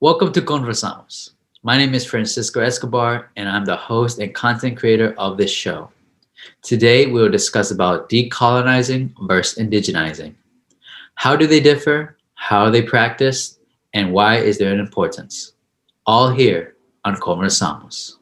Welcome to Conversamos. My name is Francisco Escobar, and I'm the host and content creator of this show. Today, we will discuss about decolonizing versus indigenizing. How do they differ? How are they practiced? And why is there an importance? All here on Conversamos.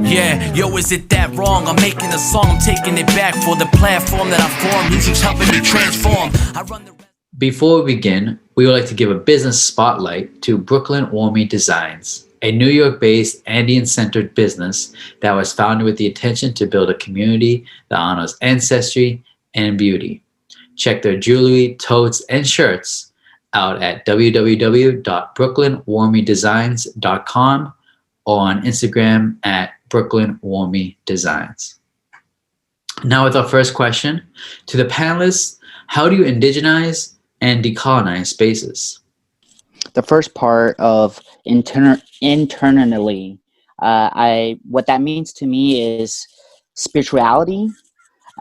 Yeah, yo, is it that wrong? I'm making a song, I'm taking it back for the platform that I formed. Music's helping me transform. Before we begin, we would like to give a business spotlight to Brooklyn Warmy Designs, a New York-based Andean-centered business that was founded with the intention to build a community that honors ancestry and beauty. Check their jewelry, totes, and shirts out at www.brooklynwarmydesigns.com or on Instagram at Brooklyn Warmy Designs. Now with our first question, to the panelists, how do you indigenize and decolonize spaces? The first part of internally, what that means to me is spirituality.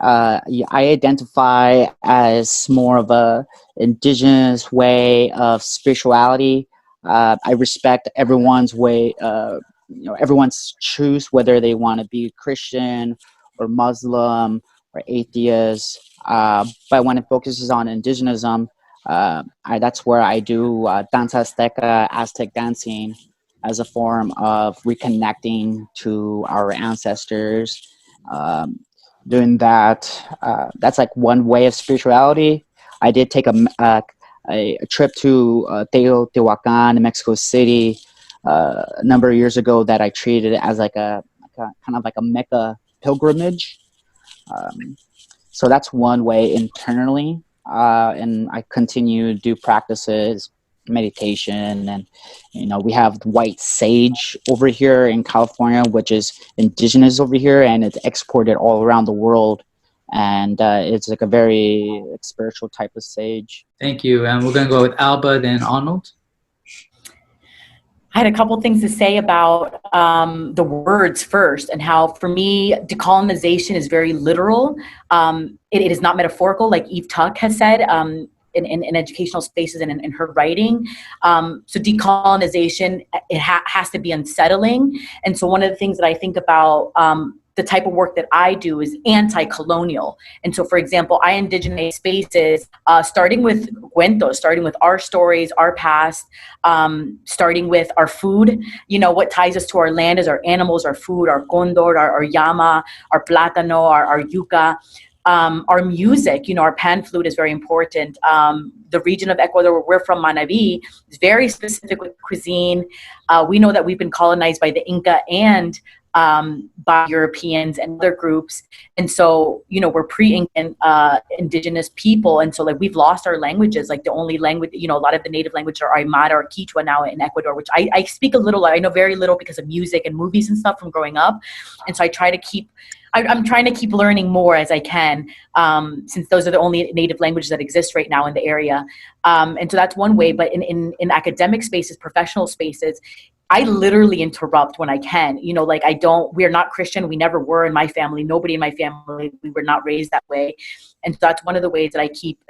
I identify as more of a indigenous way of spirituality. I respect everyone's way, everyone's choose whether they want to be Christian or Muslim or atheist. But when it focuses on indigenism, that's where I do danza azteca, Aztec dancing as a form of reconnecting to our ancestors. Doing that, that's like one way of spirituality. I did take a trip to Teotihuacan in Mexico City a number of years ago that I treated as like a kind of like a Mecca pilgrimage. So that's one way internally. And I continue to do practices, meditation, and we have white sage over here in California, which is indigenous over here, and it's exported all around the world. And it's like a very spiritual type of sage. Thank you. And we're going to go with Alba, then Arnold. I had a couple things to say about the words first, and how, for me, decolonization is very literal. It is not metaphorical, like Eve Tuck has said in educational spaces and in her writing. So decolonization, it has to be unsettling. And so one of the things that I think about the type of work that I do is anti-colonial. And so, for example, I indigenize spaces, starting with cuentos, starting with our stories, our past, starting with our food. What ties us to our land is our animals, our food, our condor, our llama, our plátano, our yuca. Our music, our pan flute is very important. The region of Ecuador where we're from, Manabí, is very specific with cuisine. We know that we've been colonized by the Inca and by Europeans and other groups. And so, we're pre-Incan indigenous people. And so we've lost our languages. Like the only language, a lot of the native languages are Aymara or Quechua now in Ecuador, which I speak a little. I know very little because of music and movies and stuff from growing up. And so I try to keep, I'm trying to keep learning more as I can, since those are the only native languages that exist right now in the area. And so that's one way. But in academic spaces, professional spaces, I literally interrupt when I can. We're not Christian. We never were in my family. Nobody in my family, we were not raised that way. And so that's one of the ways that I keep,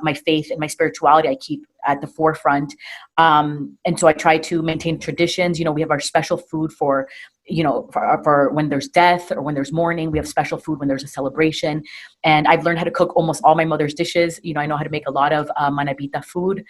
my faith and my spirituality, I keep at the forefront. And so I try to maintain traditions. We have our special food for when there's death or when there's mourning. We have special food when there's a celebration. And I've learned how to cook almost all my mother's dishes. I know how to make a lot of manabita food.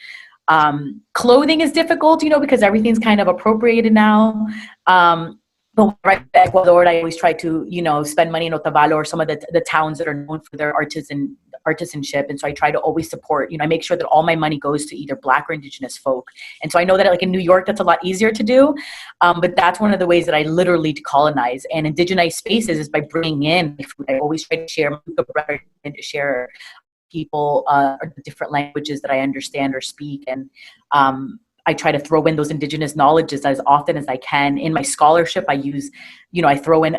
Clothing is difficult, because everything's kind of appropriated now. But right in Ecuador, I always try to, spend money in Otavalo or some of the towns that are known for their artisanship. And so I try to always support, I make sure that all my money goes to either Black or indigenous folk. And so I know that in New York, that's a lot easier to do. But that's one of the ways that I literally decolonize and indigenize spaces is by bringing in food. I always try to share bread and to share people the different languages that I understand or speak. And I try to throw in those indigenous knowledges as often as I can. In my scholarship, I use, I throw in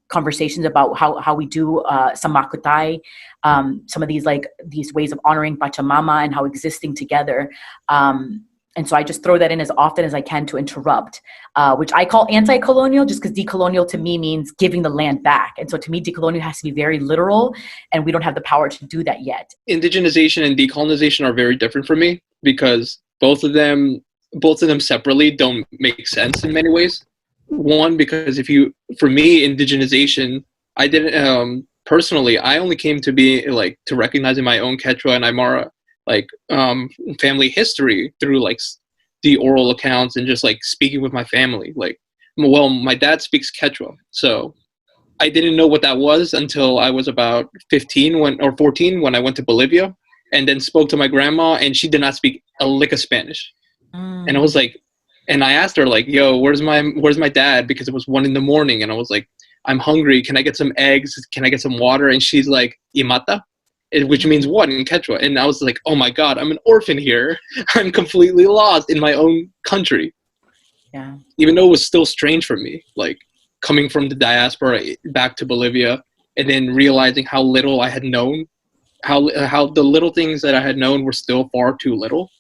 conversations about how we do some makutai, some of these ways of honoring Pachamama and how existing together And so I just throw that in as often as I can to interrupt, which I call anti-colonial, just because decolonial to me means giving the land back. And so to me, decolonial has to be very literal, and we don't have the power to do that yet. Indigenization and decolonization are very different for me, because both of them separately don't make sense in many ways. One, because for me, indigenization, I didn't, personally, I only came to be like to recognizing my own Quechua and Aymara family history through like the oral accounts and just like speaking with my family. Like, well, my dad speaks Quechua, so I didn't know what that was until I was about 15 or 14 when I went to Bolivia, and then spoke to my grandma, and she did not speak a lick of Spanish. And I was like, and I asked her like, yo, where's my dad? Because it was 1 a.m, and I was like, I'm hungry. Can I get some eggs? Can I get some water? And she's like, Imata, which means what in Quechua. And I was like, oh my God, I'm an orphan here. I'm completely lost in my own country. Yeah. Even though it was still strange for me, like coming from the diaspora back to Bolivia, and then realizing how little I had known, how the little things that I had known were still far too little.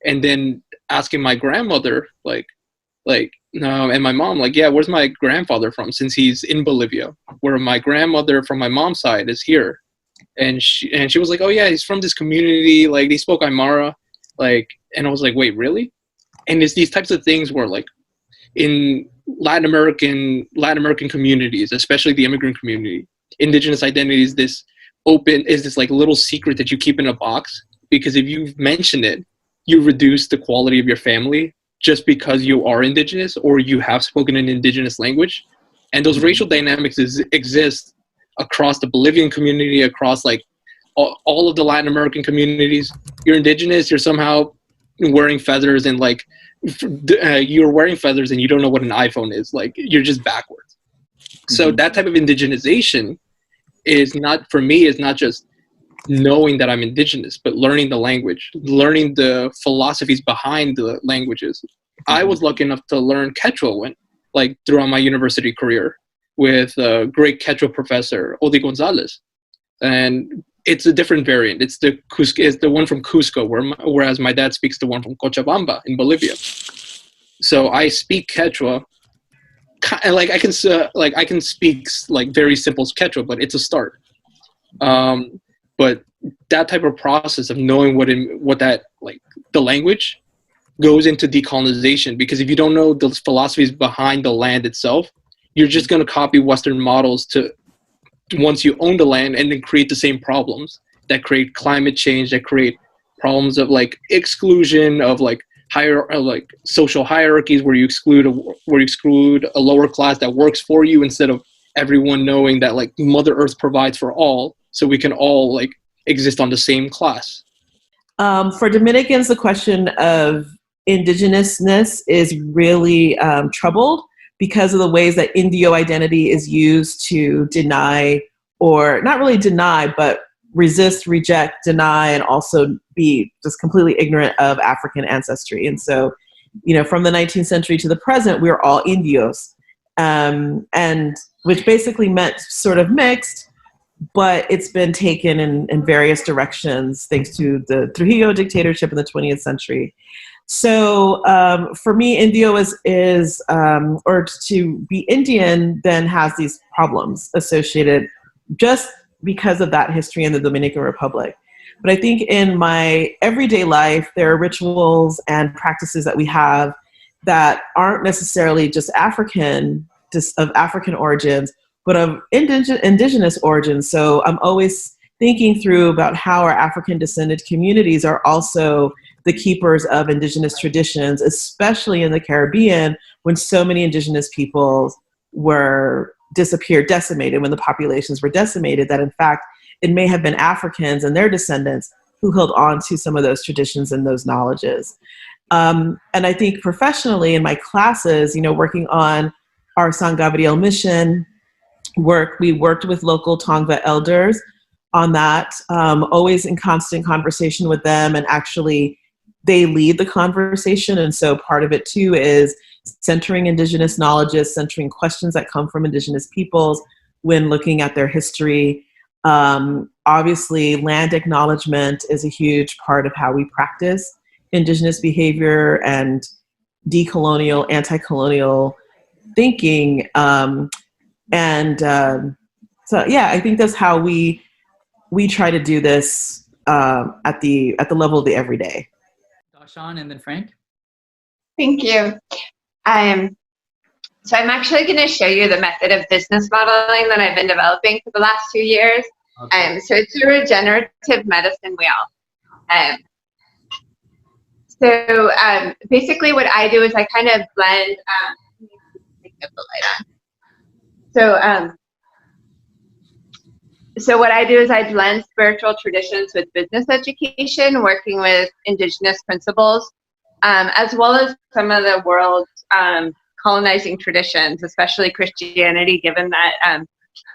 And then asking my grandmother, and my mom, like, yeah, where's my grandfather from? Since he's in Bolivia, where my grandmother from my mom's side is here. And she was like, oh yeah, he's from this community, like they spoke Aymara, like, and I was like, wait, really? And it's these types of things where like in Latin American communities, especially the immigrant community, indigenous identity is this like little secret that you keep in a box, because if you mention it, you reduce the quality of your family just because you are indigenous or you have spoken an indigenous language. And those racial dynamics exist across the Bolivian community, across like all of the Latin American communities. You're indigenous, you're somehow wearing feathers, and like you're wearing feathers and you don't know what an iPhone is. Like, you're just backwards. So that type of indigenization is not just knowing that I'm indigenous, but learning the language, learning the philosophies behind the languages. I was lucky enough to learn Quechua throughout my university career with a great Quechua professor, Odi Gonzalez. And it's a different variant. It's the one from Cusco, whereas my dad speaks the one from Cochabamba in Bolivia. So I speak Quechua. Like I can speak like very simple Quechua, but it's a start. But that type of process of knowing the language goes into decolonization, because if you don't know the philosophies behind the land itself, you're just going to copy Western models to once you own the land, and then create the same problems that create climate change, that create problems of like exclusion, of like social hierarchies where you exclude a lower class that works for you, instead of everyone knowing that like Mother Earth provides for all, so we can all like exist on the same class. For Dominicans, the question of indigenousness is really troubled because of the ways that Indio identity is used to deny, or not really deny, but resist, reject, deny, and also be just completely ignorant of African ancestry. And so, from the 19th century to the present, we're all Indios, and which basically meant sort of mixed, but it's been taken in various directions thanks to the Trujillo dictatorship in the 20th century. So for me, Indio or to be Indian then has these problems associated just because of that history in the Dominican Republic. But I think in my everyday life, there are rituals and practices that we have that aren't necessarily just of African origins, but of indigenous origins. So I'm always thinking through about how our African descended communities are also the keepers of indigenous traditions, especially in the Caribbean, when so many indigenous peoples were decimated, when the populations were decimated, that in fact, it may have been Africans and their descendants who held on to some of those traditions and those knowledges. And I think professionally in my classes, working on our San Gabriel mission work, we worked with local Tongva elders on that, always in constant conversation with them, and actually they lead the conversation. And so part of it too is centering indigenous knowledges, centering questions that come from indigenous peoples when looking at their history. Obviously, land acknowledgement is a huge part of how we practice indigenous behavior and decolonial, anti-colonial thinking. So yeah, I think that's how we try to do this at the level of the everyday. Dashawn and then Frank. Thank you. So I'm actually going to show you the method of business modeling that I've been developing for the last 2 years. Okay. So it's a regenerative medicine wheel. Basically what I do is I kind of blend, get the light on. So what I do is I blend spiritual traditions with business education, working with indigenous principles, as well as some of the world's colonizing traditions, especially Christianity, given that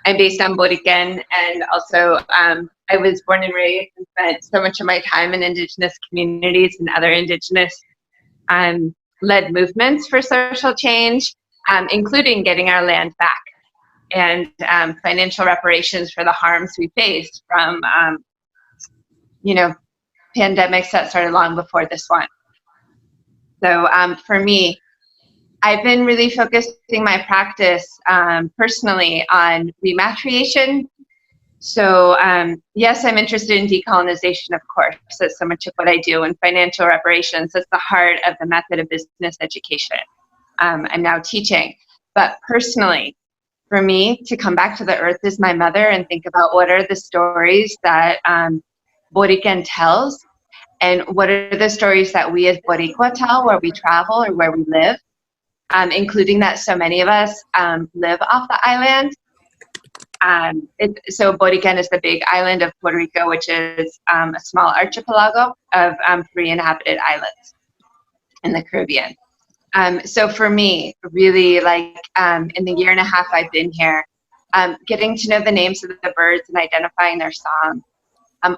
I'm based on Borican, and also I was born and raised and spent so much of my time in indigenous communities and other indigenous led movements for social change, including getting our land back and financial reparations for the harms we faced from pandemics that started long before this one. So for me, I've been really focusing my practice personally on rematriation. So yes, I'm interested in decolonization, of course. That's so much of what I do, and financial reparations. That's the heart of the method of business education I'm now teaching. But personally, for me, to come back to the earth is my mother and think about what are the stories that Borican tells, and what are the stories that we as Boricua tell where we travel or where we live, including that so many of us live off the island. So Borican is the big island of Puerto Rico, which is a small archipelago of 3 inhabited islands in the Caribbean. So for me, really, like in the 1.5 years I've been here, getting to know the names of the birds and identifying their song,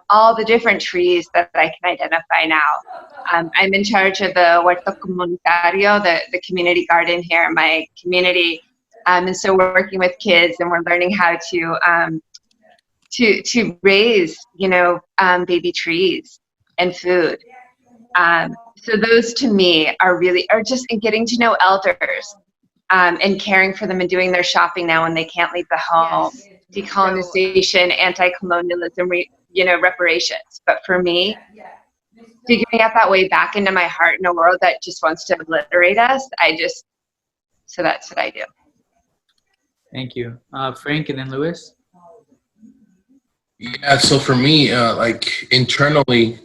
all the different trees that I can identify now. I'm in charge of the Huerto Comunitario, the community garden here in my community. And so we're working with kids, and we're learning how to raise, baby trees and food. So those to me are just getting to know elders and caring for them and doing their shopping now when they can't leave the home. Yes. Decolonization, anti-colonialism, reparations. But for me, figuring out that way back into my heart in a world that just wants to obliterate us, so that's what I do. Thank you. Frank and then Lewis. Yeah, so for me, internally,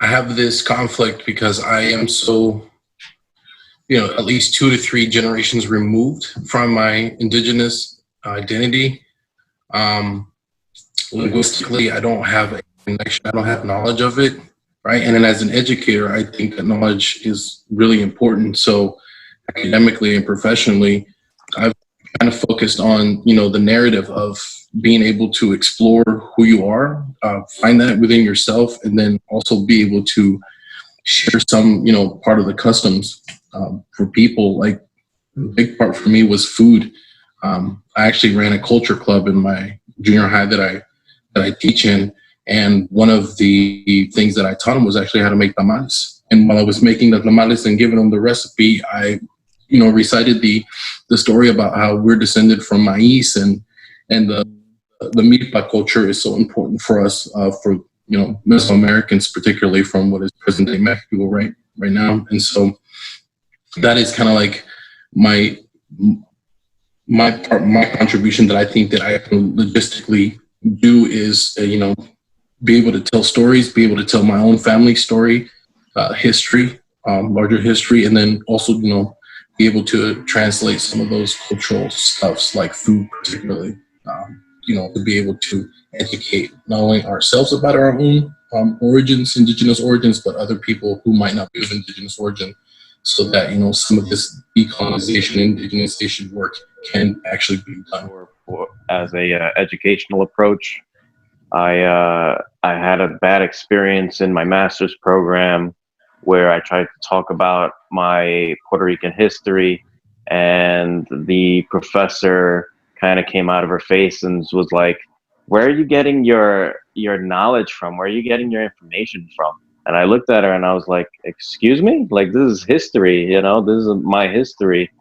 I have this conflict because I am so, at least 2 to 3 generations removed from my indigenous identity. Linguistically, I don't have a connection. I don't have knowledge of it, right? And then as an educator, I think that knowledge is really important. So academically and professionally, I've kind of focused on, the narrative of being able to explore who you are, find that within yourself, and then also be able to share some, part of the customs for people. Like a big part for me was food. I actually ran a culture club in my junior high that I teach in, and one of the things that I taught them was actually how to make tamales. And while I was making the tamales and giving them the recipe, I recited the story about how we're descended from maize, and the milpa culture is so important for us, for Mesoamericans, particularly from what is present day Mexico right now. And so that is kind of like my contribution that I think that I can logistically do is be able to tell stories, be able to tell my own family story, history, larger history, and then also be able to translate some of those cultural stuffs like food particularly, to be able to educate not only ourselves about our own origins, indigenous origins, but other people who might not be of indigenous origin, so that some of this decolonization, indigenization work can actually be done. As a educational approach, I had a bad experience in my master's program where I tried to talk about my Puerto Rican history, and the professor kind of came out of her face and was like, "Where are you getting your knowledge from? Where are you getting your information from?" And I looked at her and I was like, excuse me? Like, this is history, you know, this is my history.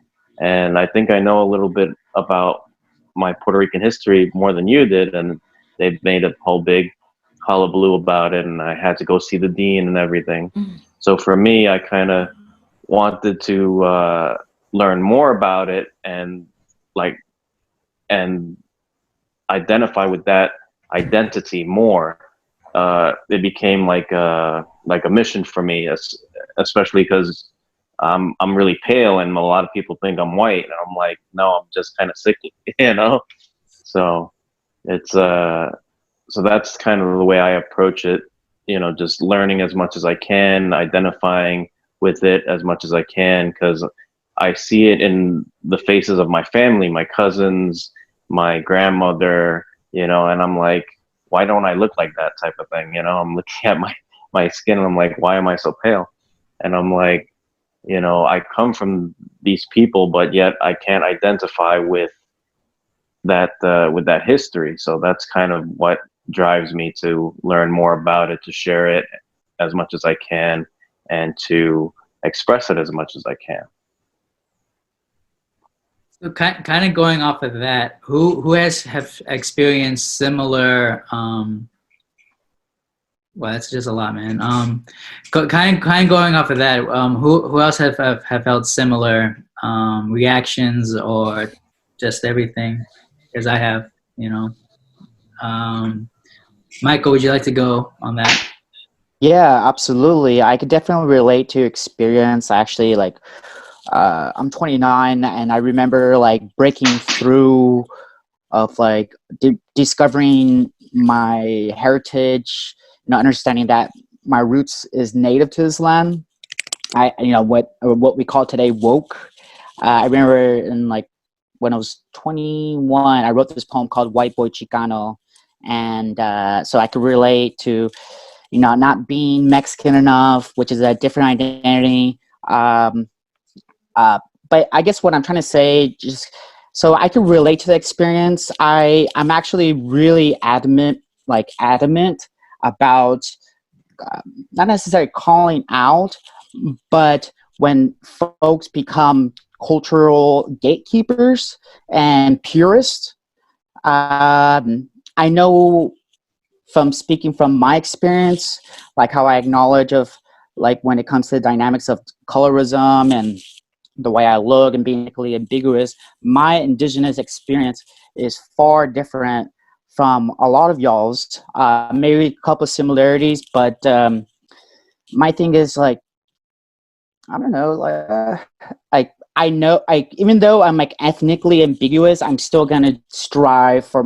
And I think I know a little bit about my Puerto Rican history more than you did. And they made a whole big hullabaloo about it. And I had to go see the dean and everything. So for me, I kind of wanted to learn more about it and identify with that identity more. It became like a mission for me, especially because I'm really pale and a lot of people think I'm white, and I'm like, no, I'm just kind of sick, you know. So it's so that's kind of the way I approach it, you know, just learning as much as I can, identifying with it as much as I can, because I see it in the faces of my family, my cousins, my grandmother, you know, and I'm like, why don't I look like that type of thing? You know, I'm looking at my skin and I'm like, why am I so pale? And I'm like, you know, I come from these people, but yet I can't identify with that history. So that's kind of what drives me to learn more about it, to share it as much as I can, and to express it as much as I can. So kind of going off of have experienced similar well, that's just a lot, man. Kind of going off of that, who else have felt similar reactions or just everything? Because I have, you know. Michael, would you like to go on that? Yeah, absolutely. I could definitely relate to experience. Actually, like, I'm 29, and I remember like breaking through of like discovering my heritage, you know, understanding that my roots is native to this land. You know, what we call today woke. I remember in like when I was 21, I wrote this poem called White Boy Chicano, and so I could relate to, you know, not being Mexican enough, which is a different identity. But I guess what I'm trying to say, just so I can relate to the experience, I'm actually really adamant about not necessarily calling out, but when folks become cultural gatekeepers and purists. I know from speaking from my experience, like how I acknowledge of like when it comes to the dynamics of colorism and the way I look and being politically ambiguous, my indigenous experience is far different from a lot of y'all's. Maybe a couple of similarities, but my thing is like, I don't know, like I know, even though I'm like ethnically ambiguous, I'm still gonna strive to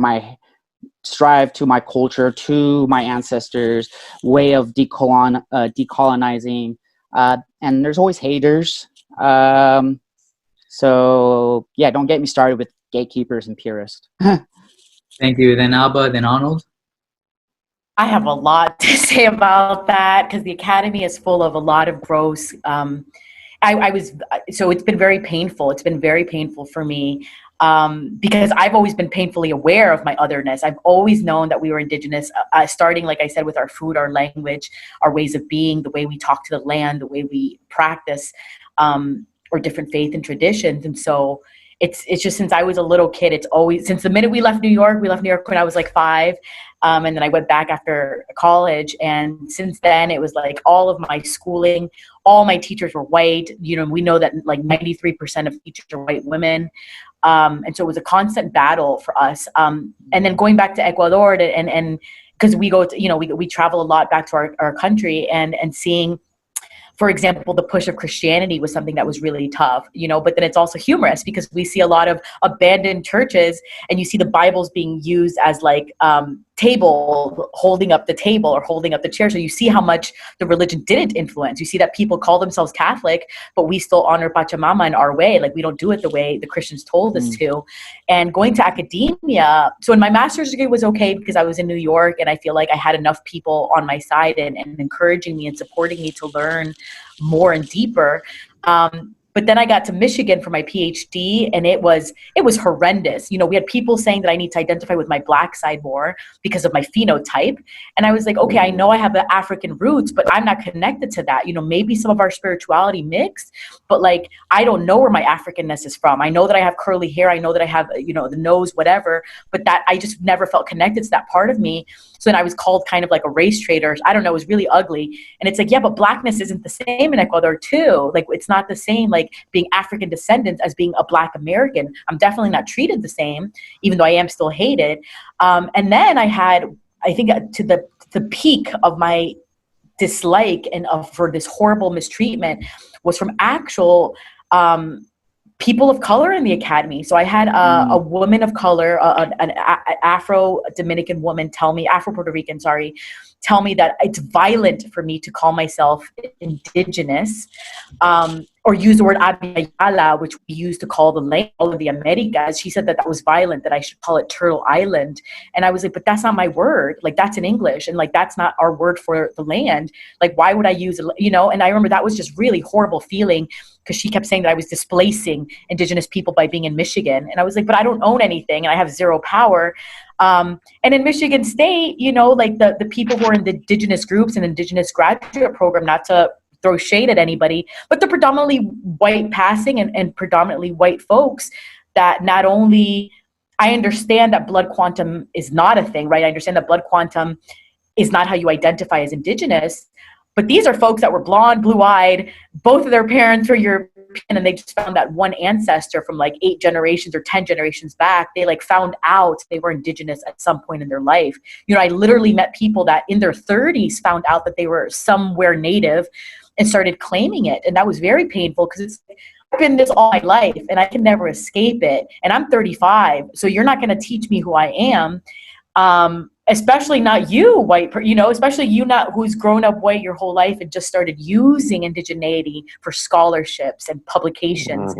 my culture, to my ancestors' way of decolonizing, and there's always haters. So yeah, don't get me started with gatekeepers and purists. Thank you. Then Alba, then Arnold. I have a lot to say about that because the Academy is full of a lot of gross. So it's been very painful. It's been very painful for me because I've always been painfully aware of my otherness. I've always known that we were Indigenous, starting, like I said, with our food, our language, our ways of being, the way we talk to the land, the way we practice, or different faith and traditions. And so it's just since I was a little kid, it's always, since the minute we left New York when I was like 5, and then I went back after college. And since then, it was like all of my schooling, all my teachers were white. You know, we know that like 93% of teachers are white women. And so it was a constant battle for us. And then going back to Ecuador and because we go to, you know, we travel a lot back to our country and seeing, for example, the push of Christianity was something that was really tough, you know, but then it's also humorous because we see a lot of abandoned churches and you see the Bibles being used as like table, holding up the table or holding up the chair. So you see how much the religion didn't influence. You see that people call themselves Catholic, but we still honor Pachamama in our way. Like we don't do it the way the Christians told us to. And going to academia, so in my master's degree was okay because I was in New York and I feel like I had enough people on my side and encouraging me and supporting me to learn more and deeper. But But then I got to Michigan for my PhD, and it was horrendous. We had people saying that I need to identify with my Black side more because of my phenotype. And I was like, okay, I know I have the African roots, but I'm not connected to that. Maybe some of our spirituality mixed, but like, I don't know where my Africanness is from. I know that I have curly hair. I know that I have, the nose, whatever, but that I just never felt connected to that part of me. So then I was called kind of like a race traitor. I don't know. It was really ugly. And it's like, yeah, but Blackness isn't the same in Ecuador too. Like, it's not the same, like being African descendant as being a Black American. I'm definitely not treated the same, even though I am still hated. And then I had, I think, to the peak of my dislike and for this horrible mistreatment was from actual people of color in the academy. So I had a woman of color, an Afro-Dominican woman Afro-Puerto Rican, tell me that it's violent for me to call myself indigenous, or use the word Abiyala, which we used to call the land of the Americas. She said that was violent, that I should call it Turtle Island. And I was like, but that's not my word. Like, that's in English. And like, that's not our word for the land. Like, why would I use it? And I remember that was just really horrible feeling, because she kept saying that I was displacing indigenous people by being in Michigan. And I was like, but I don't own anything and I have zero power. And in Michigan State, like the people who are in the indigenous groups and indigenous graduate program, not to throw shade at anybody, but they're predominantly white passing and predominantly white folks that not only, I understand that blood quantum is not a thing, right? I understand that blood quantum is not how you identify as indigenous, but these are folks that were blonde, blue-eyed, both of their parents were European, and they just found that one ancestor from like 8 generations or 10 generations back, they like found out they were indigenous at some point in their life. I literally met people that in their 30s found out that they were somewhere native and started claiming it. And that was very painful, because I've been this all my life and I can never escape it. And I'm 35, so you're not going to teach me who I am. Especially not you, white, especially you not who's grown up white your whole life and just started using indigeneity for scholarships and publications.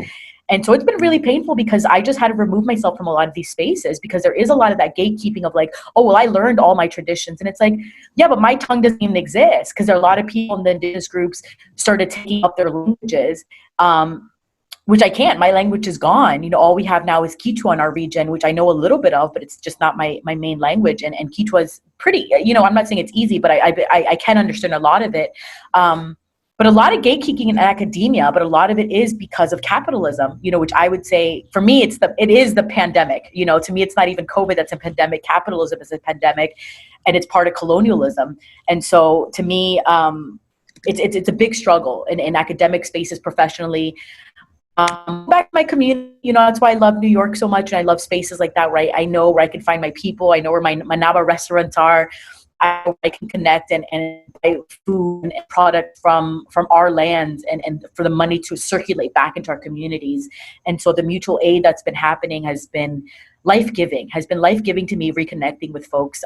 And so it's been really painful, because I just had to remove myself from a lot of these spaces, because there is a lot of that gatekeeping of like, oh, well, I learned all my traditions. And it's like, yeah, but my tongue doesn't even exist, because there are a lot of people in the indigenous groups started taking up their languages, which I can't. My language is gone. All we have now is Quechua in our region, which I know a little bit of, but it's just not my main language. And Quechua is pretty, I'm not saying it's easy, but I can understand a lot of it. But a lot of gatekeeping in academia, but a lot of it is because of capitalism, which I would say, for me, it is the pandemic. To me, it's not even COVID that's a pandemic. Capitalism is a pandemic, and it's part of colonialism. And so to me, it's a big struggle in academic spaces, professionally. Back to my community, that's why I love New York so much, and I love spaces like that, right? I know where I can find my people. I know where my Manaba restaurants are. I can connect and buy food and product from our lands, and for the money to circulate back into our communities. And so the mutual aid that's been happening has been life-giving to me, reconnecting with folks.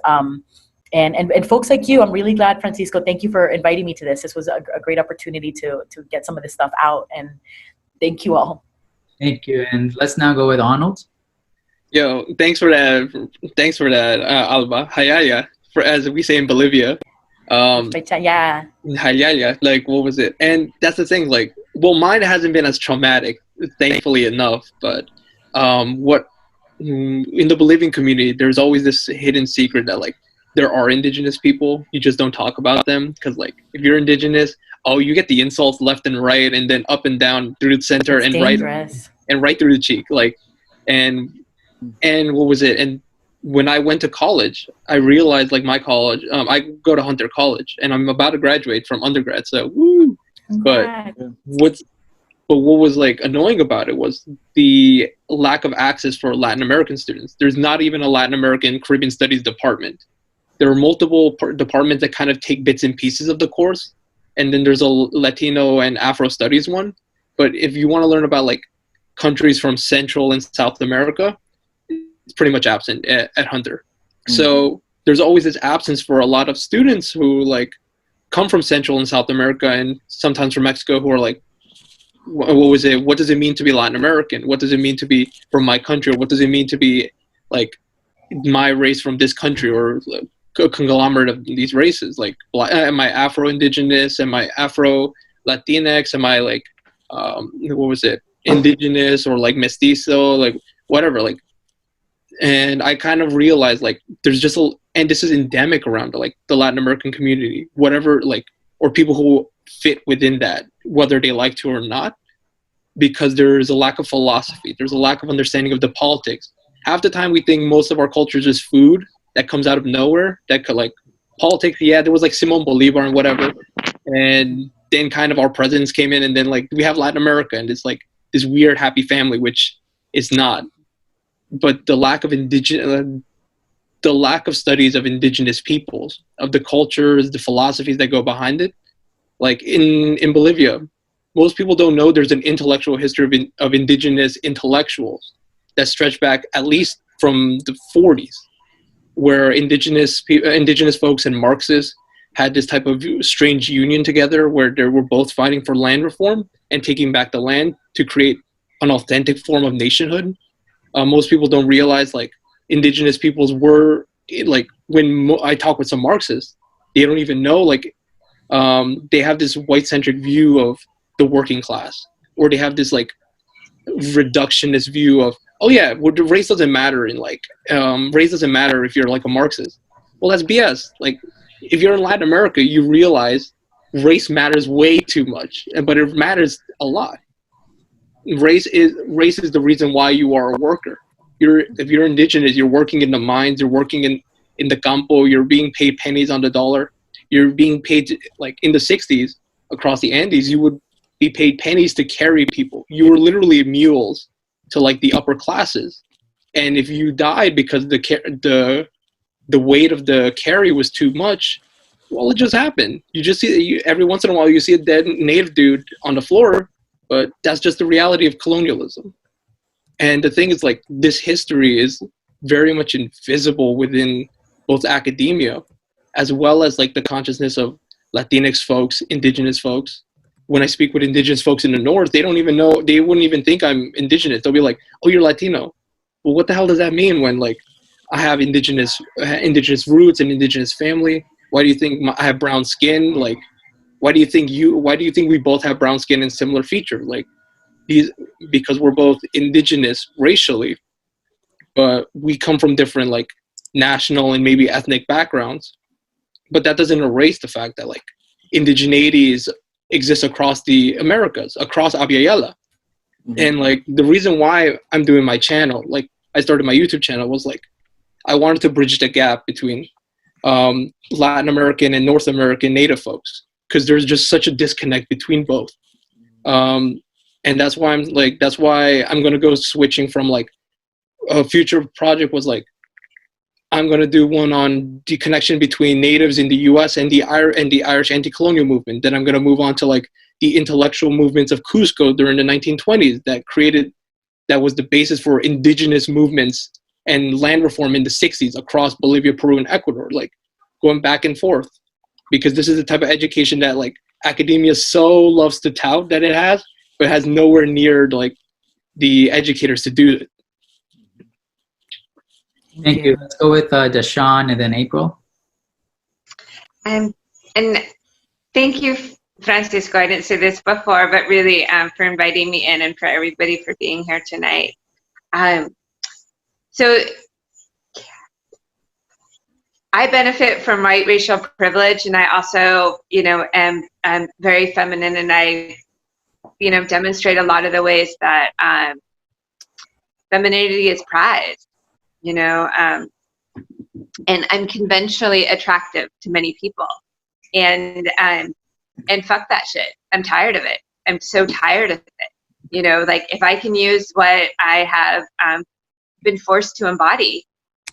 And folks like you. I'm really glad, Francisco. Thank you for inviting me to this. This was a great opportunity to get some of this stuff out, and thank you all. Thank you. And let's now go with Arnold. Yo, thanks for that, Alba. Hayaya, as we say in Bolivia. Yeah. Hayaya, like, what was it? And that's the thing, like, well, mine hasn't been as traumatic, thankfully enough, but what in the Bolivian community, there's always this hidden secret that, like, there are indigenous people, you just don't talk about them, because, like, if you're indigenous, you get the insults left and right, and then up and down through the center, and right through the cheek, like, and what was it? And when I went to college, I realized, like, my college, I go to Hunter College, and I'm about to graduate from undergrad, so woo! But what was, like, annoying about it was the lack of access for Latin American students. There's not even a Latin American Caribbean Studies department. There are multiple departments that kind of take bits and pieces of the course, and then there's a Latino and Afro Studies one. But if you want to learn about, like, countries from Central and South America, it's pretty much absent at Hunter. Mm-hmm. So there's always this absence for a lot of students who, like, come from Central and South America, and sometimes from Mexico, who are like, what does it mean to be Latin American? What does it mean to be from my country? Or what does it mean to be, like, my race from this country, or, like, a conglomerate of these races? Like, am I Afro-Indigenous? Am I Afro-Latinx? Am I, like, what was it, indigenous or like mestizo, like whatever, like. And I kind of realized like there's just and this is endemic around like the Latin American community, whatever, like, or people who fit within that, whether they like to or not, because there's a lack of philosophy, there's a lack of understanding of the politics. Half the time we think most of our culture is just food that comes out of nowhere, that could like politics. Yeah, there was like Simon Bolivar and whatever, and then kind of our presidents came in, and then like we have Latin America, and it's like this weird happy family, which is not. But the lack of the lack of studies of indigenous peoples, of the cultures, the philosophies that go behind it. Like in Bolivia, most people don't know there's an intellectual history of indigenous intellectuals that stretch back at least from the 40s, where indigenous folks and Marxists had this type of strange union together, where they were both fighting for land reform and taking back the land to create an authentic form of nationhood. Most people don't realize like indigenous peoples were like, when I talk with some Marxists, they don't even know, like they have this white-centric view of the working class, or they have this like reductionist view of, oh yeah, well, race doesn't matter, and like race doesn't matter if you're like a Marxist. Well, that's BS. Like if you're in Latin America, you realize race matters way too much, but it matters a lot. Race is the reason why you are a worker. If you're indigenous, you're working in the mines, you're working in the campo, you're being paid pennies on the dollar. You're being paid, like in the 60s across the Andes, you would be paid pennies to carry people. You were literally mules to like the upper classes. And if you died because the weight of the carry was too much, well, it just happened. You just see, every once in a while you see a dead native dude on the floor, but that's just the reality of colonialism. And the thing is, like, this history is very much invisible within both academia as well as like the consciousness of Latinx folks, indigenous folks. When I speak with indigenous folks in the North, they don't even know, they wouldn't even think I'm indigenous. They'll be like, oh, you're Latino. Well, what the hell does that mean when like I have indigenous roots and indigenous family? Why do you think I have brown skin? Like, why do you think we both have brown skin and similar features? Like, because we're both indigenous racially, but we come from different like national and maybe ethnic backgrounds. But that doesn't erase the fact that like indigeneity exists across the Americas, across Abya. Mm-hmm. And like the reason why I'm doing my channel, like I started my YouTube channel, was like I wanted to bridge the gap between Latin American and North American Native folks, because there's just such a disconnect between both. And that's why I'm going to go switching from like a future project was like, I'm going to do one on the connection between natives in the US and the Irish anti-colonial movement. Then I'm going to move on to like the intellectual movements of Cusco during the 1920s that was the basis for indigenous movements and land reform in the 60s across Bolivia, Peru, and Ecuador, like going back and forth. Because this is the type of education that like academia so loves to tout that it has, but has nowhere near like the educators to do it. Thank you. Let's go with Deshawn and then April. And thank you, Francisco. I didn't say this before, but really for inviting me in and for everybody for being here tonight. So I benefit from white racial privilege, and I also, am very feminine, and I, demonstrate a lot of the ways that femininity is prized. And I'm conventionally attractive to many people, and fuck that shit. I'm tired of it. I'm so tired of it. Like if I can use what I have been forced to embody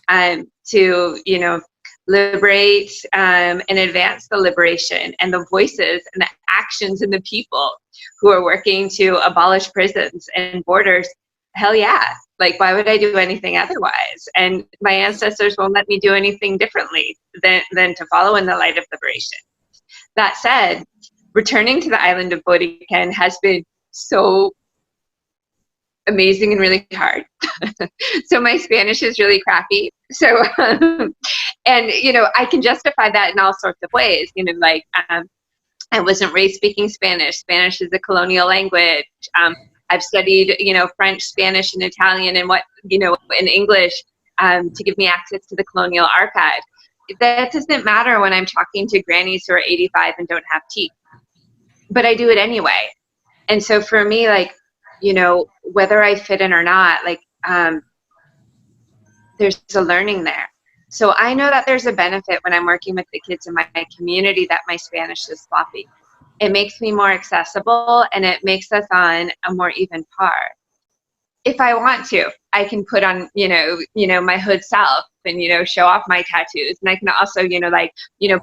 to, liberate and advance the liberation and the voices and the actions and the people who are working to abolish prisons and borders, hell yeah. Like, why would I do anything otherwise? And my ancestors won't let me do anything differently than to follow in the light of liberation. That said, returning to the island of Borican has been so amazing and really hard. So my Spanish is really crappy. So, and, I can justify that in all sorts of ways. I wasn't raised speaking Spanish. Spanish is a colonial language. I've studied, French, Spanish, and Italian, and in English to give me access to the colonial archive. That doesn't matter when I'm talking to grannies who are 85 and don't have teeth, but I do it anyway. And so for me, whether I fit in or not, there's a learning there. So I know that there's a benefit when I'm working with the kids in my community that my Spanish is sloppy. It makes me more accessible, and it makes us on a more even par. If I want to, I can put on, my hood self and, show off my tattoos. And I can also,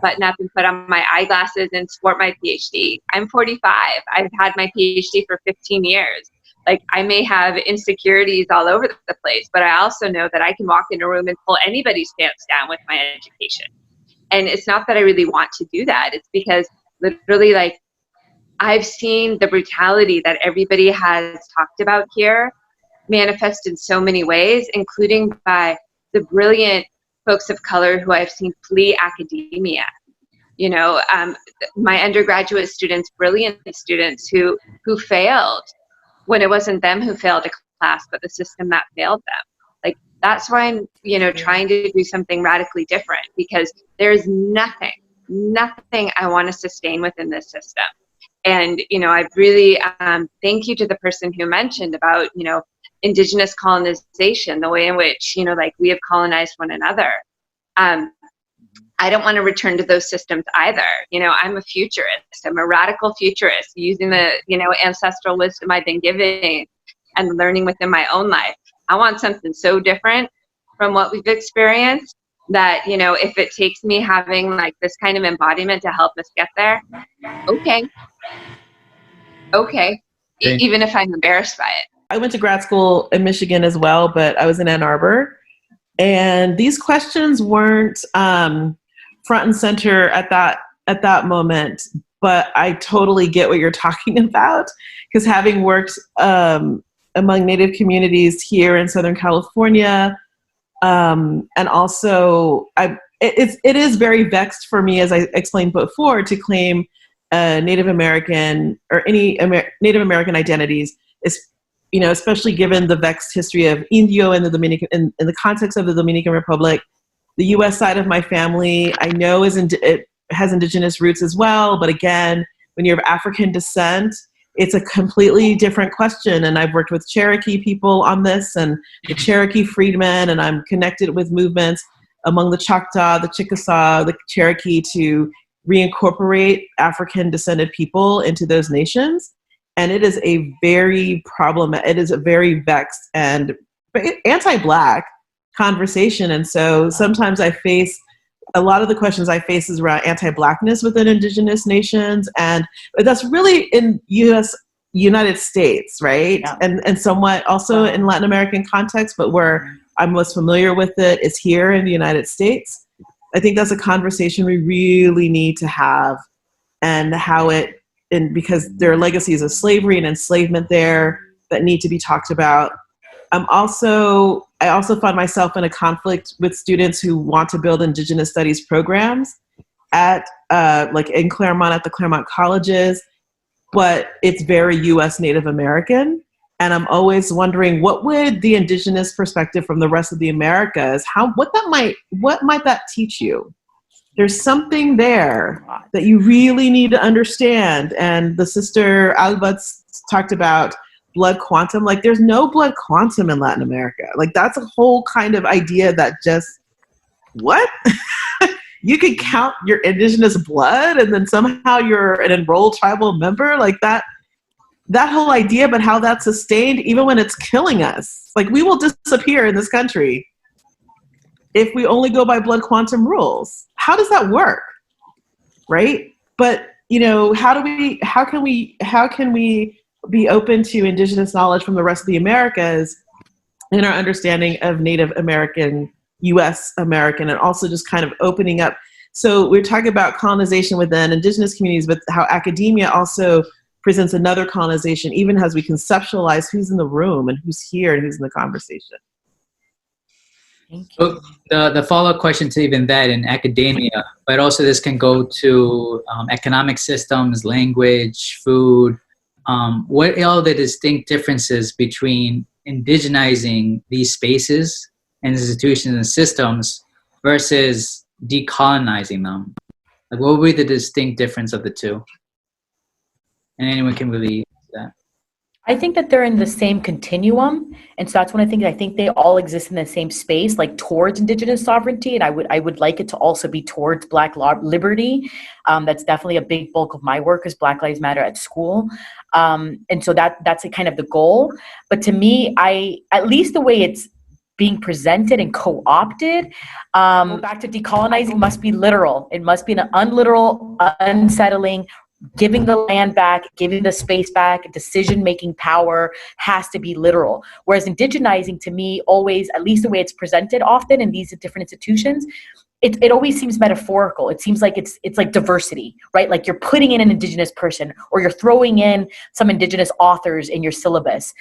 button up and put on my eyeglasses and sport my PhD. I'm 45. I've had my PhD for 15 years. I may have insecurities all over the place, but I also know that I can walk in a room and pull anybody's pants down with my education. And it's not that I really want to do that. It's because literally, I've seen the brutality that everybody has talked about here manifest in so many ways, including by the brilliant folks of color who I've seen flee academia. My undergraduate students, brilliant students who failed when it wasn't them who failed a class, but the system that failed them. That's why I'm, trying to do something radically different, because there's nothing I want to sustain within this system. And, I really thank you to the person who mentioned about, Indigenous colonization, the way in which, we have colonized one another. I don't want to return to those systems either. I'm a futurist. I'm a radical futurist using the, ancestral wisdom I've been given and learning within my own life. I want something so different from what we've experienced that, if it takes me having this kind of embodiment to help us get there, okay. Even if I'm embarrassed by it. I went to grad school in Michigan as well, but I was in Ann Arbor. And these questions weren't front and center at that moment, but I totally get what you're talking about, because having worked among Native communities here in Southern California, and also it is very vexed for me, as I explained before, to claim Native American or any Native American identities, is, especially given the vexed history of Indio in the Dominican, in the context of the Dominican Republic. The U.S. side of my family, I know it has indigenous roots as well, but again, when you're of African descent, it's a completely different question. And I've worked with Cherokee people on this, and the Cherokee freedmen, and I'm connected with movements among the Choctaw, the Chickasaw, the Cherokee to reincorporate African descended people into those nations. And it is a very it is a very vexed and anti-Black conversation. And so sometimes a lot of the questions I face is around anti-Blackness within indigenous nations. And that's really in United States, right? Yeah. And somewhat also in Latin American context, but where I'm most familiar with it is here in the United States. I think that's a conversation we really need to have, and because there are legacies of slavery and enslavement there that need to be talked about. I also find myself in a conflict with students who want to build Indigenous studies programs at in Claremont, at the Claremont colleges, but it's very U.S. Native American. And I'm always wondering, what would the Indigenous perspective from the rest of the Americas, what might that teach you? There's something there that you really need to understand. And the sister Alba talked about blood quantum. There's no blood quantum in Latin America. That's a whole kind of idea that just, what? You could count your indigenous blood and then somehow you're an enrolled tribal member? That whole idea, but how that's sustained even when it's killing us. We will disappear in this country if we only go by blood quantum rules. How does that work? Right? But, how can we be open to indigenous knowledge from the rest of the Americas in our understanding of Native American, U.S. American, and also just kind of opening up. So we're talking about colonization within indigenous communities, but how academia also presents another colonization, even as we conceptualize who's in the room and who's here and who's in the conversation. Thank So you. the follow-up question to even that in academia, but also this can go to economic systems, language, food. What are the distinct differences between indigenizing these spaces and institutions and systems versus decolonizing them? Like, what would be the distinct difference of the two? And anyone can really answer that. I think that they're in the same continuum, and so that's one of the things. I think they all exist in the same space, like towards Indigenous sovereignty, and I would like it to also be towards Black liberty. That's definitely a big bulk of my work is Black Lives Matter at school, and so that's a kind of the goal. But to me, at least the way it's being presented and co-opted, go back to decolonizing must be literal. It must be an unliteral, unsettling. Giving the land back, giving the space back, decision-making power has to be literal. Whereas indigenizing, to me, always, at least the way it's presented often in these different institutions, it always seems metaphorical. It seems like it's like diversity, right? Like you're putting in an Indigenous person, or you're throwing in some Indigenous authors in your syllabus.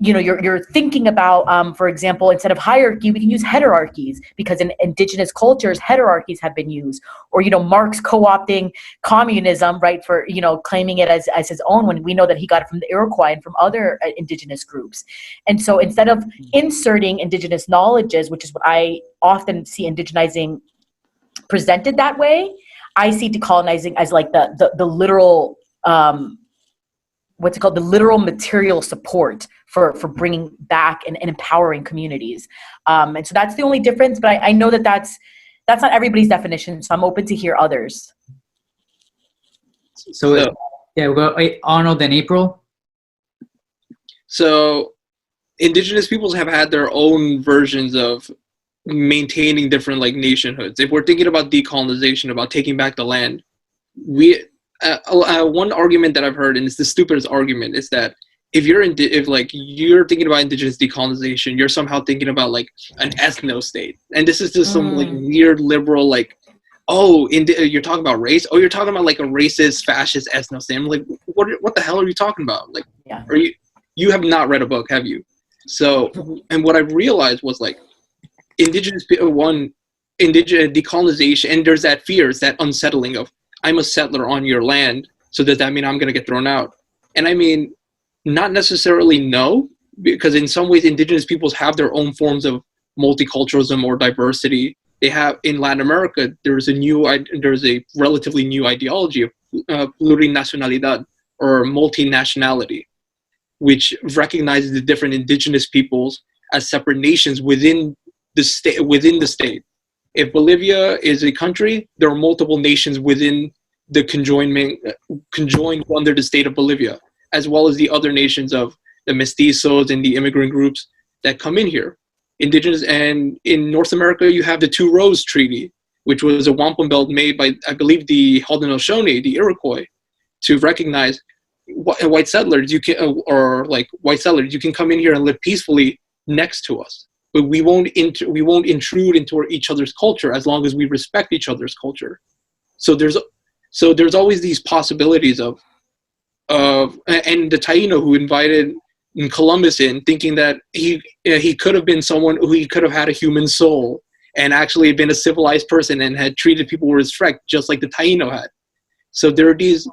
You're thinking about, for example, instead of hierarchy, we can use heterarchies, because in Indigenous cultures, heterarchies have been used. Or, Marx co-opting communism, right, for, claiming it as his own, when we know that he got it from the Iroquois and from other Indigenous groups. And so instead of inserting Indigenous knowledges, which is what I often see indigenizing presented that way, I see decolonizing as like the literal, what's it called? The literal material support for bringing back and empowering communities. And so that's the only difference, but I know that's not everybody's definition, so I'm open to hear others. So yeah, we'll go Arnold and April. So Indigenous peoples have had their own versions of maintaining different like nationhoods. If we're thinking about decolonization, about taking back the land, one argument that I've heard, and it's the stupidest argument, is that if you're thinking about Indigenous decolonization, you're somehow thinking about like an ethno state, and this is just some like weird liberal like, you're talking about race. Oh, you're talking about like a racist, fascist ethno state. I'm like, what the hell are you talking about? Like, yeah. You have not read a book, have you? So, and what I realized was like, Indigenous decolonization, and there's that fear, it's that unsettling of, I'm a settler on your land, so does that mean I'm going to get thrown out? And I mean, not necessarily no, because in some ways Indigenous peoples have their own forms of multiculturalism or diversity. They have, in Latin America, there's a relatively new ideology of plurinacionalidad, or multinationality, which recognizes the different Indigenous peoples as separate nations within the state. If Bolivia is a country, there are multiple nations within the conjoined under the state of Bolivia, as well as the other nations of the mestizos and the immigrant groups that come in here. Indigenous, and in North America, you have the Two Rose Treaty, which was a wampum belt made by, I believe, the Haudenosaunee, the Iroquois, to recognize white settlers. You can come in here and live peacefully next to us. But we won't intrude into each other's culture as long as we respect each other's culture. So there's always these possibilities of and the Taino who invited Columbus in, thinking that he could have been someone who he could have had a human soul and actually been a civilized person and had treated people with respect, just like the Taino had. So there are these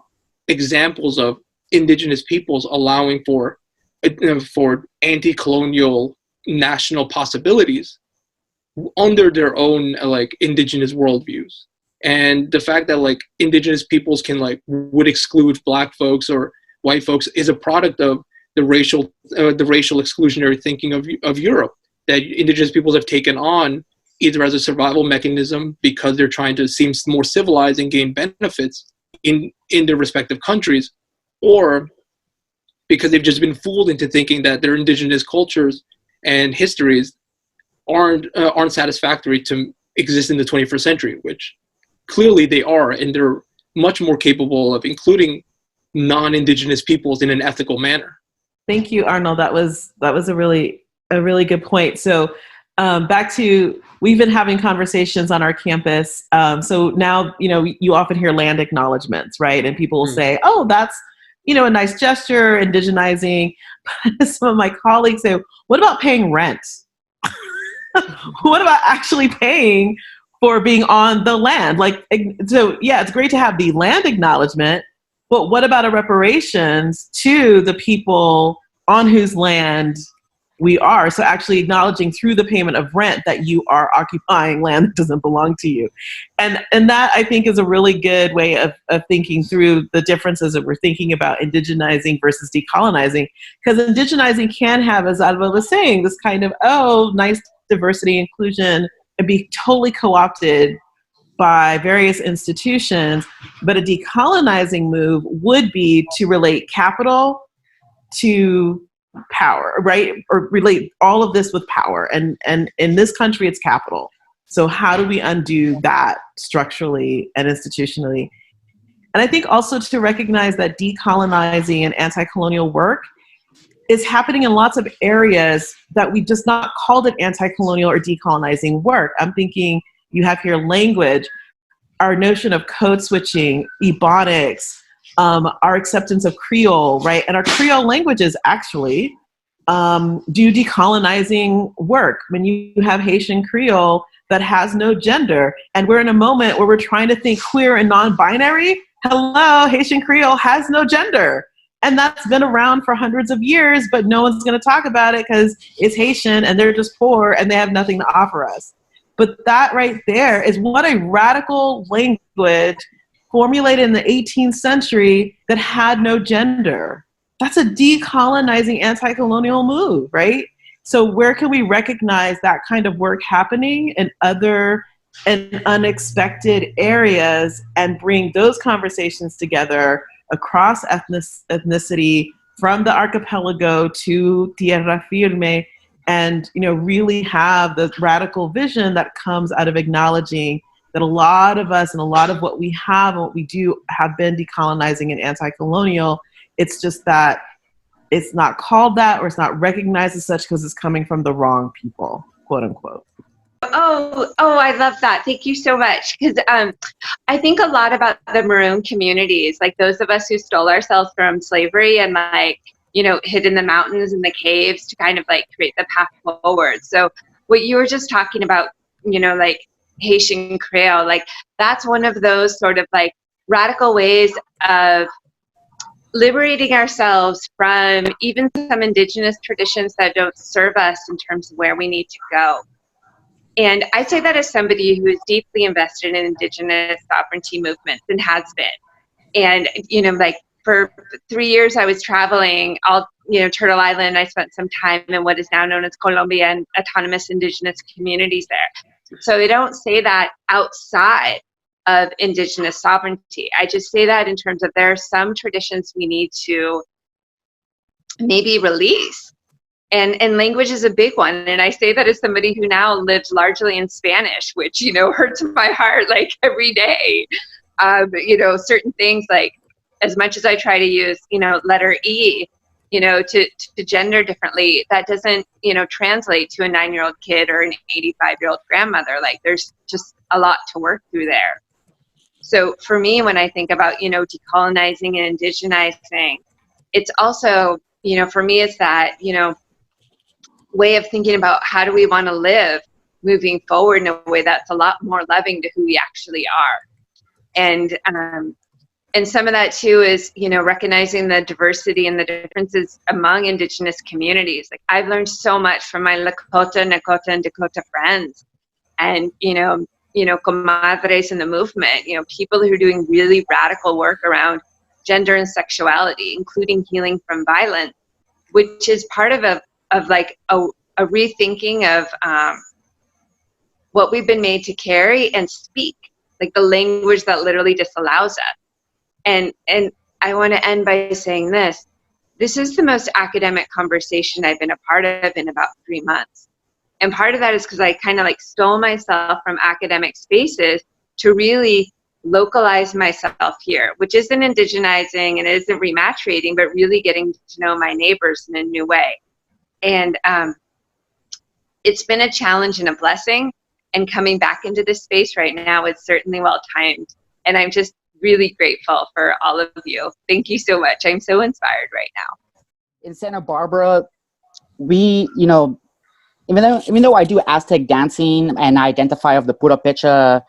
examples of Indigenous peoples allowing for anti-colonial national possibilities under their own like Indigenous worldviews. And the fact that like Indigenous peoples would exclude Black folks or white folks is a product of the racial exclusionary thinking of Europe, that Indigenous peoples have taken on either as a survival mechanism because they're trying to seem more civilized and gain benefits in their respective countries, or because they've just been fooled into thinking that their Indigenous cultures and histories aren't satisfactory to exist in the 21st century, which clearly they are, and they're much more capable of including non-Indigenous peoples in an ethical manner. Thank you, Arnold. That was a really good point. So back to, we've been having conversations on our campus. So now, you often hear land acknowledgements, right? And people will say, oh, that's, a nice gesture, indigenizing. Some of my colleagues say, what about paying rent? what about actually paying for being on the land? Like, so yeah, it's great to have the land acknowledgement, but what about a reparations to the people on whose land we are? So actually acknowledging through the payment of rent that you are occupying land that doesn't belong to you. And that, I think, is a really good way of thinking through the differences that we're thinking about indigenizing versus decolonizing. Because indigenizing can have, as Alba was saying, this kind of, oh, nice diversity, inclusion, and be totally co-opted by various institutions. But a decolonizing move would be to relate capital to power, right? Or relate all of this with power. And in this country, it's capital. So how do we undo that structurally and institutionally? And I think also to recognize that decolonizing and anti-colonial work is happening in lots of areas that we just not called it anti-colonial or decolonizing work. I'm thinking you have here language, our notion of code switching, ebonics, our acceptance of Creole, right? And our Creole languages actually do decolonizing work. When you have Haitian Creole that has no gender, and we're in a moment where we're trying to think queer and non-binary, hello, Haitian Creole has no gender. And that's been around for hundreds of years, but no one's going to talk about it because it's Haitian and they're just poor and they have nothing to offer us. But that right there is what a radical language formulated in the 18th century that had no gender. That's a decolonizing anti-colonial move, right? So where can we recognize that kind of work happening in other and unexpected areas and bring those conversations together across ethnicity, from the archipelago to tierra firme, and really have the radical vision that comes out of acknowledging that a lot of us and a lot of what we have and what we do have been decolonizing and anti-colonial. It's just that it's not called that, or it's not recognized as such because it's coming from the wrong people, quote unquote. Oh, I love that. Thank you so much. Because I think a lot about the maroon communities, like those of us who stole ourselves from slavery and hid in the mountains and the caves to kind of create the path forward. So what you were just talking about, Haitian Creole, that's one of those sort of radical ways of liberating ourselves from even some indigenous traditions that don't serve us in terms of where we need to go. And I say that as somebody who is deeply invested in indigenous sovereignty movements and has been. And, for 3 years I was traveling all, Turtle Island. I spent some time in what is now known as Colombia and autonomous indigenous communities there. So I don't say that outside of indigenous sovereignty. I just say that in terms of there are some traditions we need to maybe release. And language is a big one. And I say that as somebody who now lives largely in Spanish, which, hurts my heart every day. Certain things as much as I try to use, letter E, to gender differently, that doesn't, translate to a 9-year-old kid or an 85-year-old grandmother. There's just a lot to work through there. So for me, when I think about, decolonizing and indigenizing, it's also, for me, it's that, way of thinking about how do we want to live moving forward in a way that's a lot more loving to who we actually are. And some of that too is, recognizing the diversity and the differences among indigenous communities. I've learned so much from my Lakota, Nakota, and Dakota friends, and, comadres in the movement, people who are doing really radical work around gender and sexuality, including healing from violence, which is part of a rethinking of what we've been made to carry and speak, the language that literally disallows us. And I want to end by saying this is the most academic conversation I've been a part of in about 3 months. And part of that is because I kind of stole myself from academic spaces to really localize myself here, which isn't indigenizing and isn't rematriating, but really getting to know my neighbors in a new way. And it's been a challenge and a blessing. And coming back into this space right now is certainly well timed. And I'm just really grateful for all of you. Thank you so much. I'm so inspired right now. In Santa Barbara, we, even though I do Aztec dancing and I identify of the Purépecha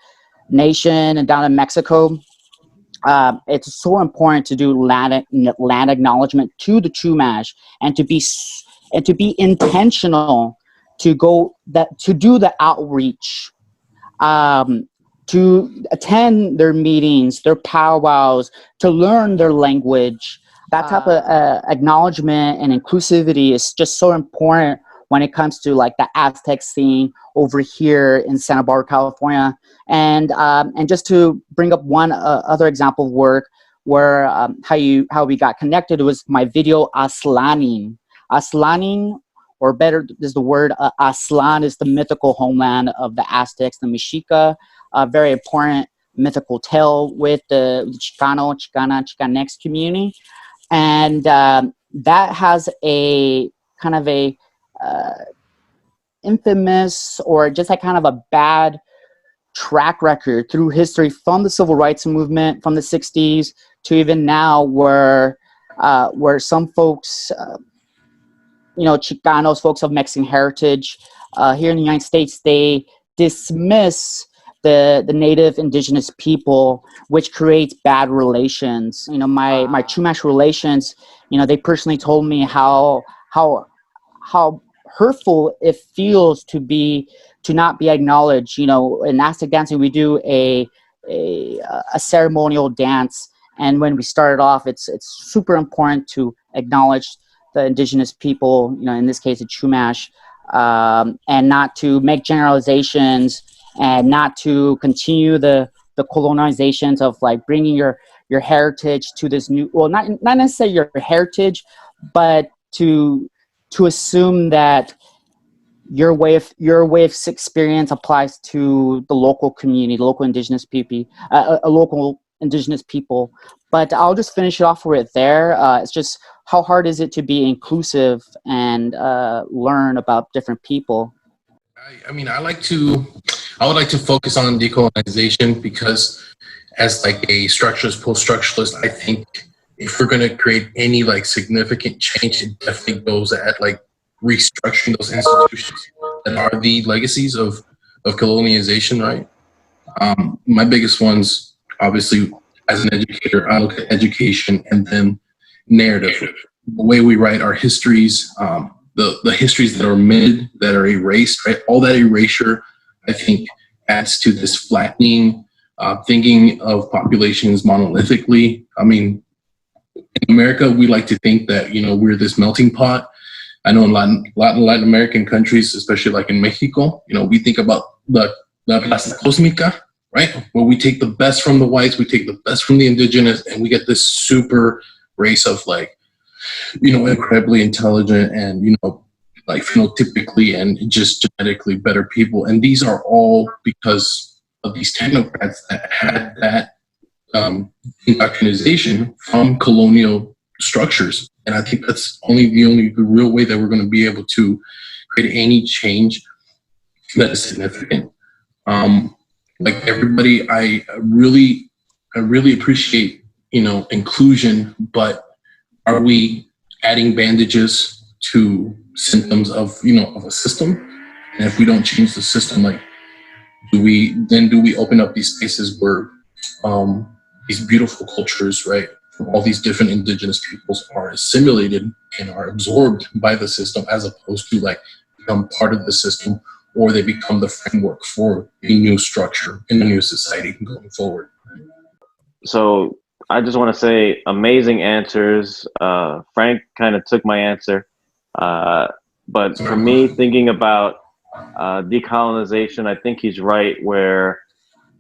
nation and down in Mexico, it's so important to do land acknowledgement to the Chumash and to be intentional to do the outreach, to attend their meetings, their powwows, to learn their language. That type of acknowledgement and inclusivity is just so important when it comes to like the Aztec scene over here in Santa Barbara, California. And just to bring up one other example of work where how we got connected was my video Aslanin. Aslanin, or better is the word Aslan, is the mythical homeland of the Aztecs, the Mexica, a very important mythical tale with the Chicanx community. And that has a kind of a infamous or just like kind of a bad track record through history from the civil rights movement from the 60s to even now, where some folks, Chicanos, folks of Mexican heritage here in the United States, they dismiss the native indigenous people, which creates bad relations. My Chumash relations, they personally told me how hurtful it feels to not be acknowledged. In Aztec dancing, we do a ceremonial dance, and when we started off, it's super important to acknowledge the indigenous people, in this case, the Chumash, and not to make generalizations and not to continue the colonizations of like bringing your heritage to this new, well, not necessarily your heritage, but to assume that your way of experience applies to the local community, local indigenous people. But I'll just finish it off with there. It's just, how hard is it to be inclusive and learn about different people? I would like to focus on decolonization, because as like a post-structuralist, I think if we're going to create any like significant change, it definitely goes at like restructuring those institutions that are the legacies of colonization, right? My biggest ones, obviously, as an educator, I look at education and then narrative, the way we write our histories, the histories that are omitted, that are erased, right? All that erasure, I think, adds to this flattening, thinking of populations monolithically. I mean, in America, we like to think that, we're this melting pot. I know in Latin American countries, especially like in Mexico, we think about the raza cósmica, right? Where we take the best from the whites, we take the best from the indigenous, and we get this super race of like, incredibly intelligent and, like phenotypically and just genetically better people. And these are all because of these technocrats that had that indoctrination from colonial structures. And I think that's the real way that we're going to be able to create any change that is significant. Like everybody, I really appreciate, inclusion, but are we adding bandages to symptoms of a system? And if we don't change the system, like, do we open up these spaces where these beautiful cultures, right, from all these different indigenous peoples are assimilated and are absorbed by the system, as opposed to like become part of the system, or they become the framework for a new structure in a new society going forward? So I just want to say, amazing answers. Frank kind of took my answer. But for me, thinking about decolonization, I think he's right, where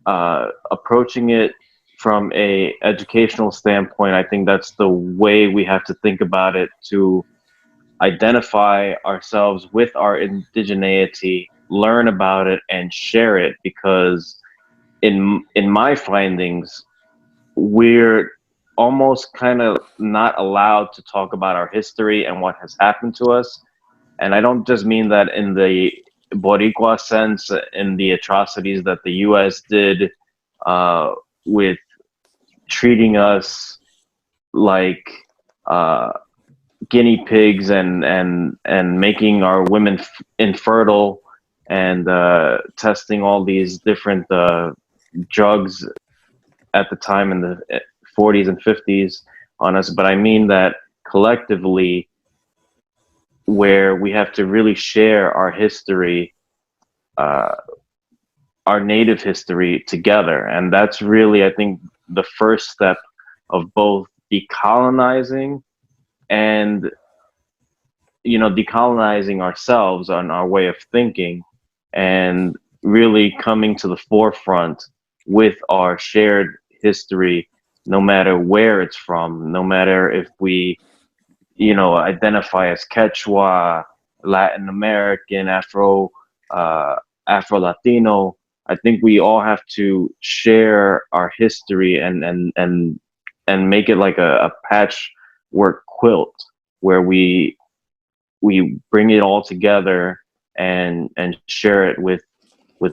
approaching it from a educational standpoint, I think that's the way we have to think about it, to identify ourselves with our indigeneity, learn about it, and share it. Because in my findings, we're almost kind of not allowed to talk about our history and what has happened to us. And I don't just mean that in the Boricua sense, in the atrocities that the U.S. did with treating us like guinea pigs and making our women infertile and testing all these different drugs at the time in the 40s and 50s on us. But I mean that collectively, where we have to really share our history, our native history together. And that's really, I think, the first step of both decolonizing and, decolonizing ourselves on our way of thinking, and really coming to the forefront with our shared history, no matter where it's from, no matter if we, identify as Quechua, Latin American, Afro-Latino. I think we all have to share our history and make it like a patchwork quilt, where we bring it all together and share it with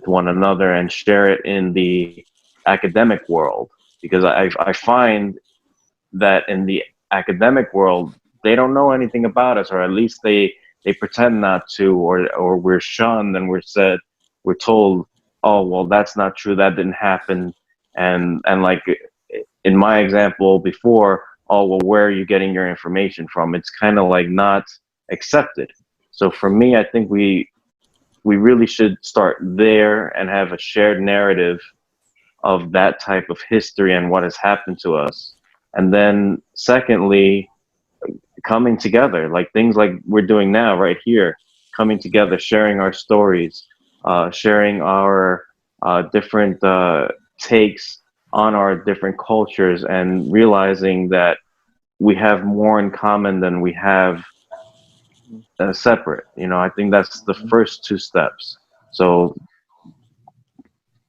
one another, and share it in the academic world. Because I find that in the academic world, they don't know anything about us, or at least they pretend not to, or we're shunned and we're told, oh, well, that's not true, that didn't happen. And like in my example before, oh, well, where are you getting your information from? It's kind of like not accepted. So for me, I think we really should start there and have a shared narrative of that type of history and what has happened to us. And then secondly, coming together, like things like we're doing now right here, coming together, sharing our stories, sharing our different takes on our different cultures, and realizing that we have more in common than we have separate. I think that's the first two steps. So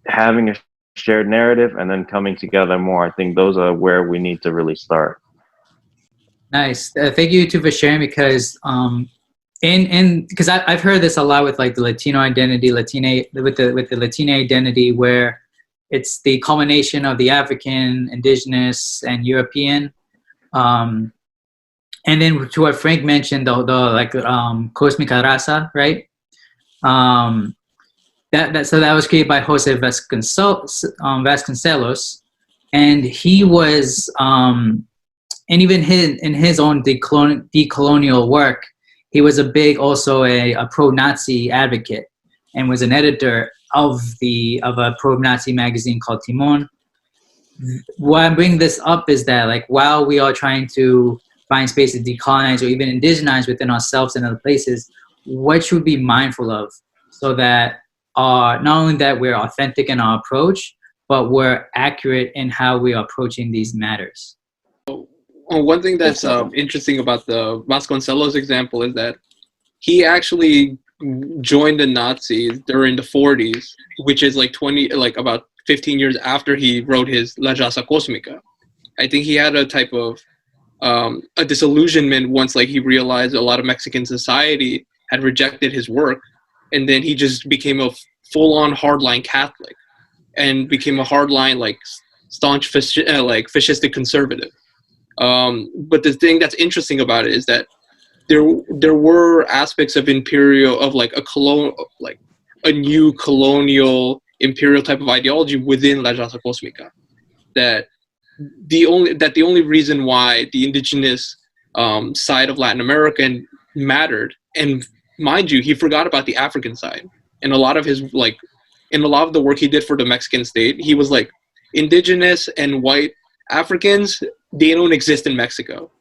having a shared narrative and then coming together more, I think those are where we need to really start. Nice. Thank you too for sharing, because because I've heard this a lot with like the Latino identity, with the Latina identity, where it's the culmination of the African, Indigenous, and European. And then to what Frank mentioned, the Cosmica Raza, right? So that was created by Jose Vasconcelos, and he was, and even in his own decolonial work, he was also a pro-Nazi advocate, and was an editor of a pro-Nazi magazine called Timon. Why I'm bringing this up is that, like, while we are trying to find space to decolonize or even indigenize within ourselves and other places, what should we be mindful of, so that not only that we're authentic in our approach, but we're accurate in how we are approaching these matters? One thing that's interesting about the Vasconcelos example is that he actually joined the Nazis during the 40s, which is about 15 years after he wrote his La Raza Cósmica. I think he had a type of a disillusionment once he realized a lot of Mexican society had rejected his work, and then he just became a full-on hardline Catholic and became a hardline staunch fascistic conservative. But the thing that's interesting about it is that there were aspects of imperial, of a new colonial imperial type of ideology within La Raza Cósmica, that the only reason why the indigenous side of Latin America mattered, and mind you, he forgot about the African side. And a lot of his in a lot of the work he did for the Mexican state, he was indigenous and white Africans, they don't exist in Mexico.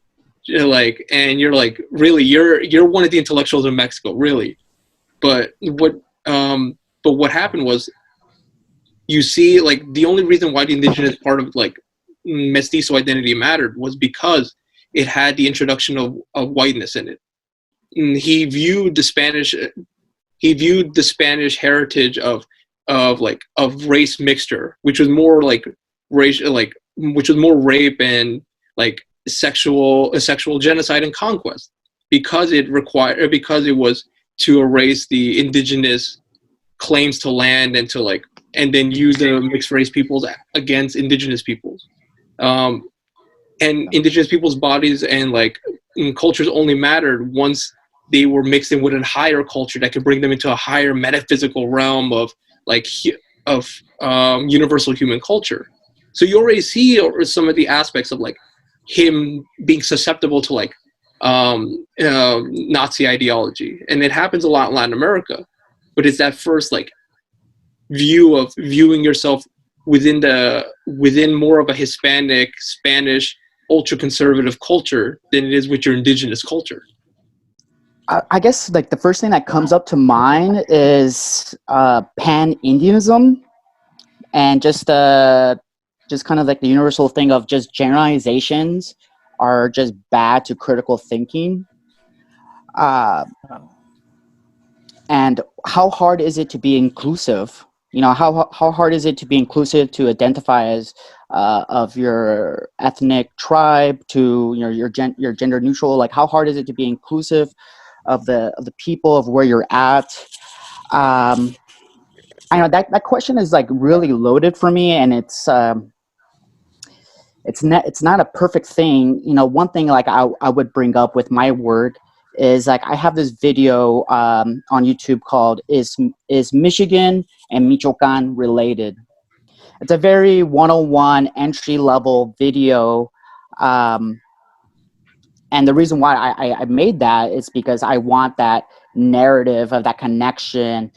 And you're really, you're one of the intellectuals in Mexico, really. But what happened was, you see, the only reason why the indigenous part of mestizo identity mattered was because it had the introduction of whiteness in it. And he viewed the Spanish heritage of race mixture, which was more which was more rape and sexual genocide and conquest, because it was to erase the indigenous claims to land and and then use the mixed race peoples against indigenous peoples, and indigenous people's bodies and cultures only mattered once they were mixed in with a higher culture that could bring them into a higher metaphysical realm of universal human culture. So you already see some of the aspects of like him being susceptible to like Nazi ideology, and it happens a lot in Latin America. But it's that first like view of viewing yourself within more of a Hispanic, Spanish, ultra conservative culture than it is with your indigenous culture. I guess like the first thing that comes up to mind is pan-Indianism, and just kind of like the universal thing of just generalizations are just bad to critical thinking. And how hard is it to be inclusive? You know, how hard is it to be inclusive, to identify as of your ethnic tribe, to your gender neutral? Like, how hard is it to be inclusive of the people of where you're at? I know that question is like really loaded for me, and it's not a perfect thing. You know, one thing like I would bring up with my work is like I have this video on YouTube called "Is Michigan and Michoacan Related?" It's a very 101 entry level video, and the reason why I made that is because I want that narrative of that connection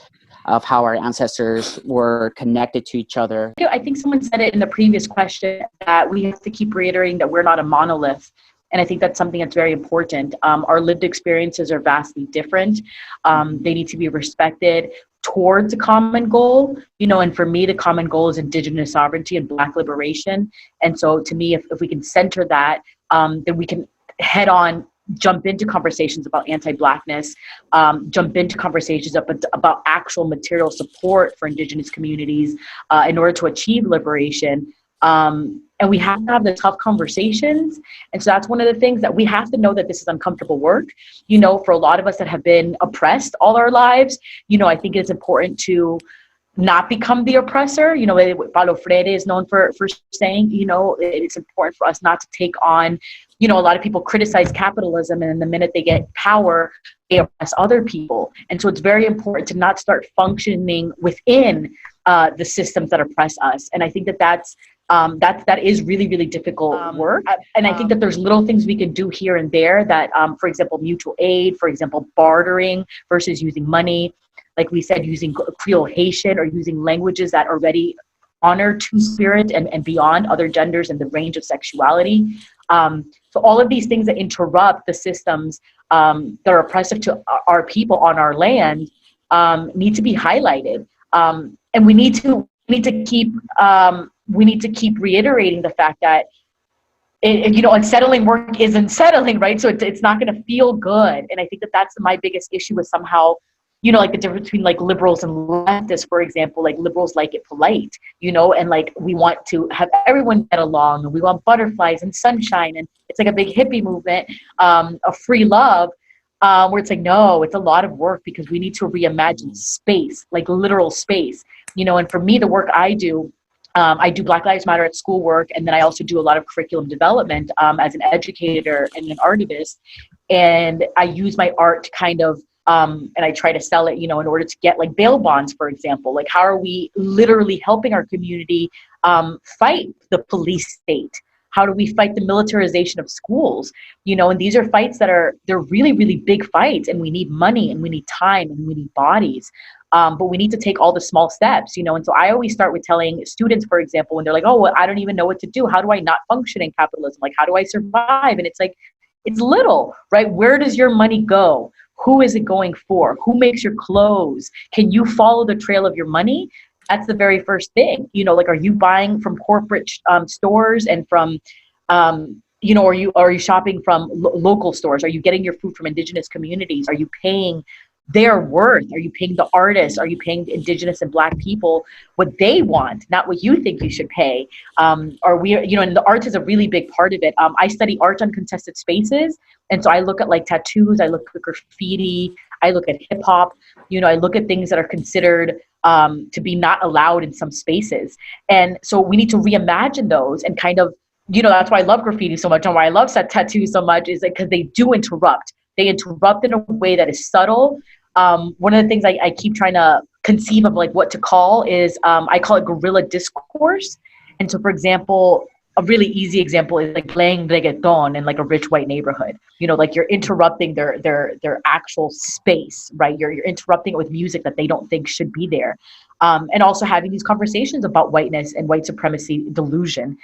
of how our ancestors were connected to each other. I think someone said it in the previous question that we have to keep reiterating that we're not a monolith. And I think that's something that's very important. Our lived experiences are vastly different. They need to be respected towards a common goal, you know, and for me, the common goal is Indigenous sovereignty and Black liberation. And so to me, if we can center that, then we can head on jump into conversations about anti-Blackness, jump into conversations about actual material support for Indigenous communities in order to achieve liberation. And we have to have the tough conversations. And so that's one of the things that we have to know, that this is uncomfortable work. You know, for a lot of us that have been oppressed all our lives, you know, I think it's important to not become the oppressor. You know, Paulo Freire is known for saying, you know, it's important for us not to take on, you know, a lot of people criticize capitalism, and the minute they get power, they oppress other people. And so it's very important to not start functioning within the systems that oppress us. And I think that is really, really difficult work. And I think that there's little things we can do here and there that, for example, mutual aid, for example, bartering versus using money. Like we said, using Creole Haitian or using languages that already honor Two-Spirit and beyond other genders and the range of sexuality. So all of these things that interrupt the systems that are oppressive to our people on our land need to be highlighted. And we need to keep reiterating the fact that you know, unsettling work is unsettling, right? So it's not going to feel good. And I think that that's my biggest issue with somehow, you know, like the difference between like liberals and leftists, for example. Like liberals like it polite, you know, and like we want to have everyone get along, and we want butterflies and sunshine, and it's like a big hippie movement of free love, where it's like, no, it's a lot of work because we need to reimagine space, like literal space, you know. And for me, the work I do Black Lives Matter at school work, and then I also do a lot of curriculum development as an educator and an artist. And I use my art to kind of, and I try to sell it, you know, in order to get like bail bonds, for example. Like, how are we literally helping our community fight the police state? How do we fight the militarization of schools? You know, and these are fights they're really, really big fights, and we need money, and we need time, and we need bodies. But we need to take all the small steps, you know. And so I always start with telling students, for example, when they're like, oh, well, I don't even know what to do. How do I not function in capitalism? Like, how do I survive? And it's like, it's little, right? Where does your money go? Who is it going for? Who makes your clothes? Can you follow the trail of your money? That's the very first thing. You know, like, are you buying from corporate stores and from, you know, are you shopping from local stores? Are you getting your food from Indigenous communities? Are you paying their worth? Are you paying the artists? Are you paying Indigenous and Black people what they want, not what you think you should pay? Are we, you know, and the art is a really big part of it. I study art uncontested spaces. And so I look at like tattoos, I look at graffiti, I look at hip hop, you know, I look at things that are considered to be not allowed in some spaces. And so we need to reimagine those and kind of that's why I love graffiti so much, and why I love tattoos so much, is because they do interrupt. They interrupt in a way that is subtle. One of the things I keep trying to conceive of, like, what to call is, I call it guerrilla discourse. And so, for example, a really easy example is like playing reggaeton in like a rich white neighborhood. Like you're interrupting their actual space, right? You're interrupting it with music that they don't think should be there. And also having these conversations about whiteness and white supremacy delusion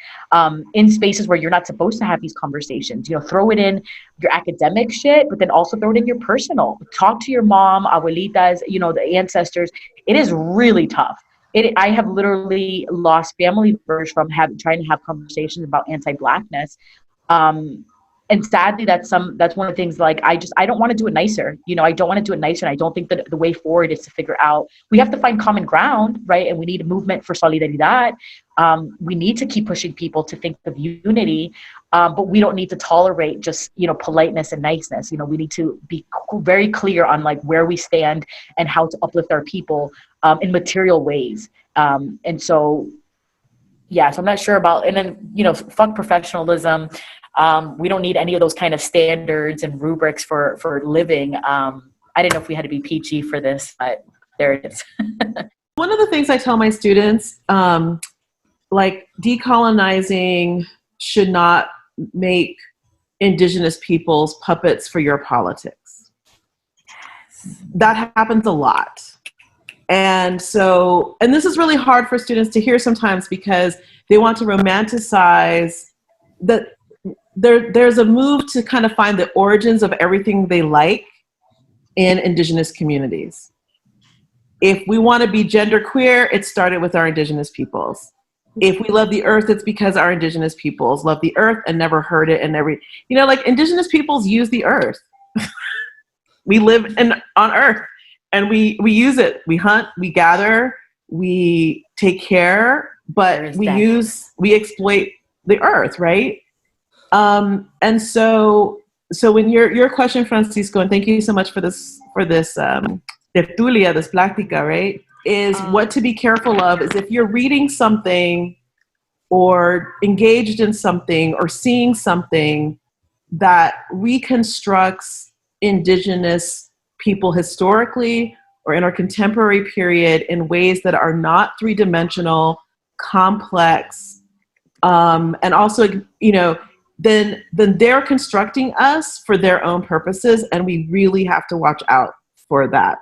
in spaces where you're not supposed to have these conversations. Throw it in your academic shit, but then also throw it in your personal. Talk to your mom, abuelitas, the ancestors. It is really tough. I have literally lost family members from trying to have conversations about anti-Blackness. And sadly, that's one of the things, like, I don't want to do it nicer. I don't want to do it nicer. And I don't think that the way forward is to figure out, we have to find common ground, right? And we need a movement for solidaridad. We need to keep pushing people to think of unity, but we don't need to tolerate just, politeness and niceness. We need to be very clear on like where we stand and how to uplift our people in material ways. And so, yeah, so I'm not sure about, and then, fuck professionalism. We don't need any of those kind of standards and rubrics for living. I didn't know if we had to be PG for this, but there it is. One of the things I tell my students, like, decolonizing should not make indigenous peoples puppets for your politics. That happens a lot. And so, and this is really hard for students to hear sometimes, because they want to romanticize that there's a move to kind of find the origins of everything they like in indigenous communities. If we want to be genderqueer, it started with our indigenous peoples. If we love the earth, it's because our indigenous peoples love the earth and never hurt it, and like, indigenous peoples use the earth. We live on earth, and we use it. We hunt, we gather, we take care, but we exploit the earth, right? And so when your question, Francisco, and thank you so much for this tertulia, this plática, right, is what to be careful of is if you're reading something or engaged in something or seeing something that reconstructs indigenous people historically or in our contemporary period in ways that are not three-dimensional, complex, and also, then they're constructing us for their own purposes, and we really have to watch out for that,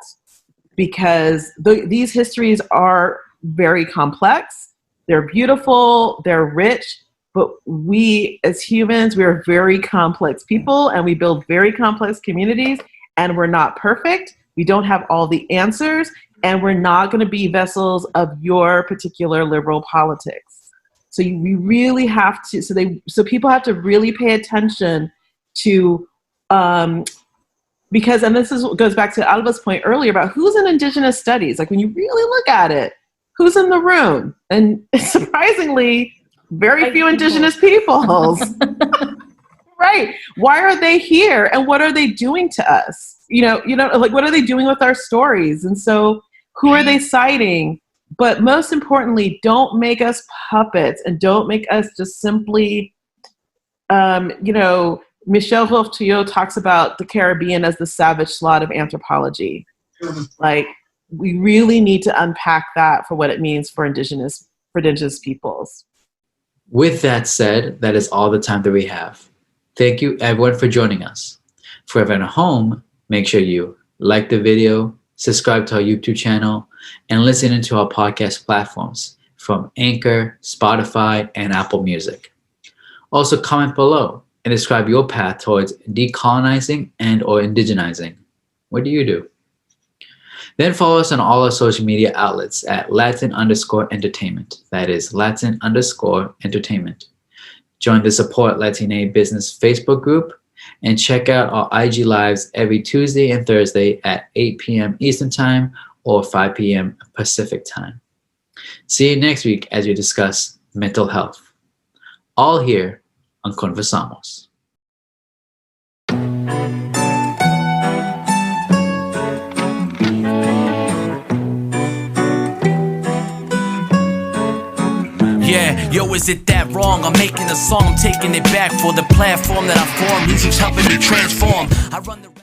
because these histories are very complex, they're beautiful, they're rich, but we as humans, we're very complex people, and we build very complex communities, and we're not perfect, we don't have all the answers, and we're not going to be vessels of your particular liberal politics. So we really have to, so people have to really pay attention to, because, and goes back to Alba's point earlier about who's in indigenous studies. Like, when you really look at it, who's in the room? And surprisingly, very few indigenous peoples. Right. Why are they here? And what are they doing to us? Like, what are they doing with our stories? And so who are they citing? But most importantly, don't make us puppets, and don't make us just simply, Michel Rothschild talks about the Caribbean as the savage slot of anthropology. Like, we really need to unpack that for what it means for indigenous peoples. With that said, that is all the time that we have. Thank you, everyone, for joining us. For everyone at home, make sure you like the video, subscribe to our YouTube channel, and listen into our podcast platforms from Anchor, Spotify, and Apple Music. Also, comment below and describe your path towards decolonizing and or indigenizing. What do you do? Then follow us on all our social media outlets at Latin_entertainment. That is Latin_entertainment. Join the Support Latina Business Facebook group, and check out our IG Lives every Tuesday and Thursday at 8 p.m. Eastern Time or 5 p.m. Pacific Time. See you next week as we discuss mental health. All here on Conversamos. Yeah, Yo, is it that wrong? I'm making a song, I'm taking it back for the platform that I formed. Music's helping me transform. I run the